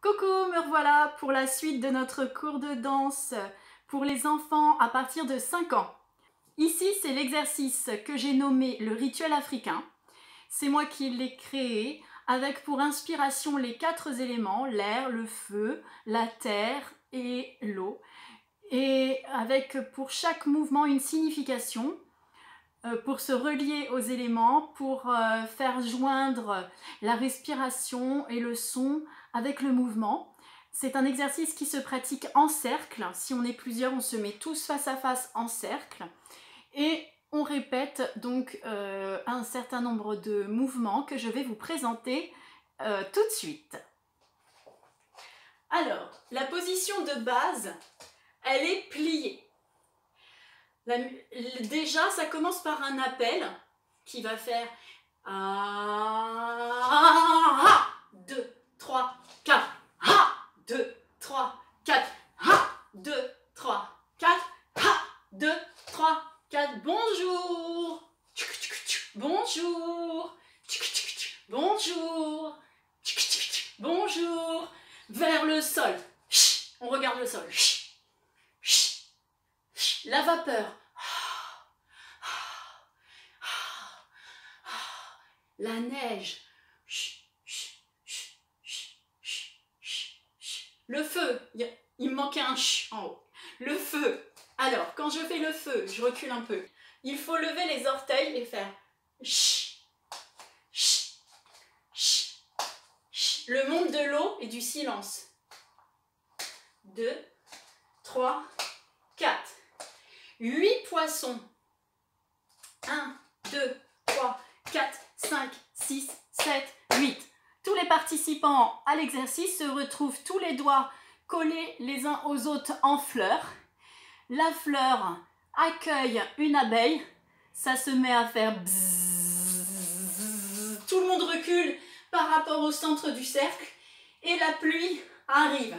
Coucou, me revoilà pour la suite de notre cours de danse pour les enfants à partir de 5 ans. Ici, c'est l'exercice que j'ai nommé le rituel africain. C'est moi qui l'ai créé avec pour inspiration les 4 éléments, l'air, le feu, la terre et l'eau. Et avec pour chaque mouvement une signification pour se relier aux éléments, pour faire joindre la respiration et le son avec le mouvement. C'est un exercice qui se pratique en cercle. Si on est plusieurs, on se met tous face à face en cercle. Et on répète donc un certain nombre de mouvements que je vais vous présenter tout de suite. Alors, la position de base, elle est pliée. Déjà, ça commence par un appel qui va faire 2, 3, 4, 2, 3, 4, 2, 3, 4, 2, 3, 4, bonjour, bonjour, bonjour, bonjour, vers le sol, on regarde le sol, la vapeur, la neige, le feu, il me manquait un ch en haut, le feu. Alors, quand je fais le feu, je recule un peu. Il faut lever les orteils et faire ch, ch, ch, ch. Le monde de l'eau et du silence. 2, 3, 4. 8 poissons. 1, 2, 3, 4, 5, 6, 7, 8. Tous les participants à l'exercice se retrouvent tous les doigts collés les uns aux autres en fleurs. La fleur accueille une abeille. Ça se met à faire bzzz. Tout le monde recule par rapport au centre du cercle. Et la pluie arrive.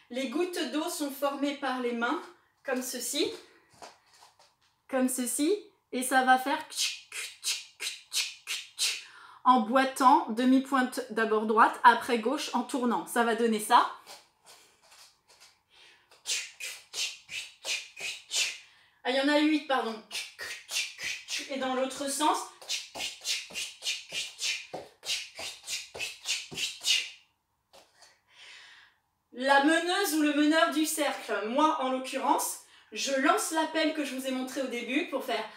Les gouttes d'eau sont formées par les mains, comme ceci. Comme ceci. Et ça va faire en boitant, demi-pointe d'abord droite, après gauche en tournant. Ça va donner ça. Ah, il y en a 8, pardon. Et dans l'autre sens. La meneuse ou le meneur du cercle, moi en l'occurrence, je lance l'appel que je vous ai montré au début pour faire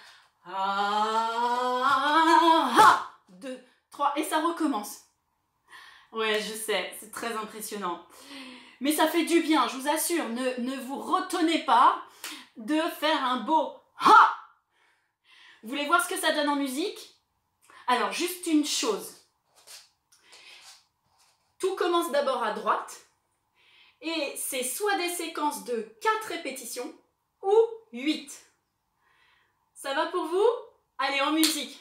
2, 3 et ça recommence. Ouais, je sais, c'est très impressionnant. Mais ça fait du bien, je vous assure, ne vous retenez pas de faire un beau ha. Vous voulez voir ce que ça donne en musique? Alors, juste une chose. Tout commence d'abord à droite et c'est soit des séquences de 4 répétitions ou 8. Ça va pour vous? Allez, en musique.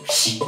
Shh.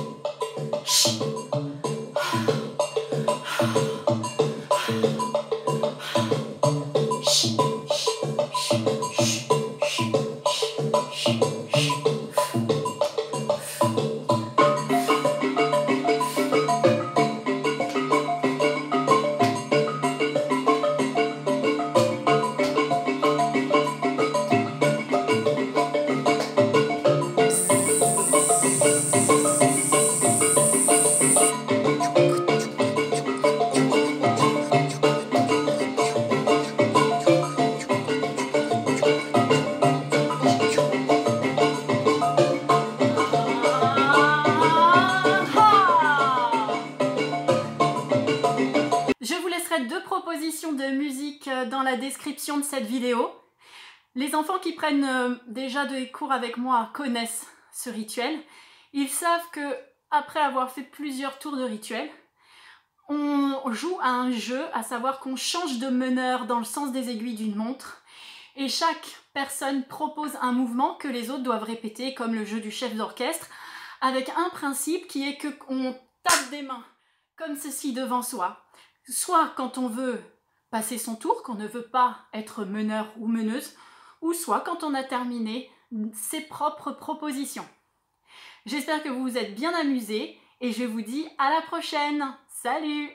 Je vous laisserai 2 propositions de musique dans la description de cette vidéo. Les enfants qui prennent déjà des cours avec moi connaissent ce rituel. Ils savent que après avoir fait plusieurs tours de rituel, on joue à un jeu, à savoir qu'on change de meneur dans le sens des aiguilles d'une montre et chaque personne propose un mouvement que les autres doivent répéter comme le jeu du chef d'orchestre avec un principe qui est qu'on tape des mains comme ceci devant soi. Soit quand on veut passer son tour, qu'on ne veut pas être meneur ou meneuse, ou soit quand on a terminé ses propres propositions. J'espère que vous vous êtes bien amusés et je vous dis à la prochaine. Salut!